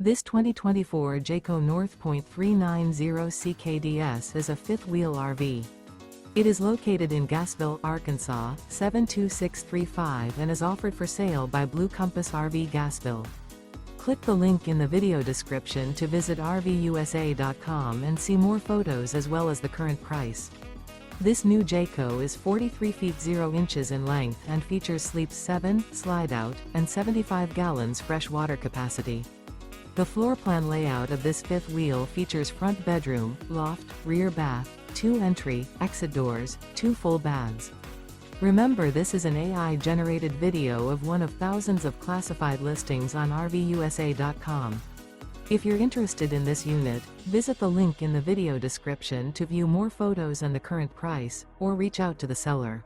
This 2024 Jayco North Point 390 CKDS is a fifth-wheel RV. It is located in Gassville, Arkansas, 72635 and is offered for sale by Blue Compass RV Gassville. Click the link in the video description to visit RVUSA.com and see more photos as well as the current price. This new Jayco is 43 feet 0 inches in length and features sleeps 7, slide-out, and 75 gallons fresh water capacity. The floor plan layout of this fifth wheel features front bedroom, loft, rear bath, 2 entry, exit doors, 2 full baths. Remember, this is an AI-generated video of one of thousands of classified listings on RVUSA.com. If you're interested in this unit, visit the link in the video description to view more photos and the current price, or reach out to the seller.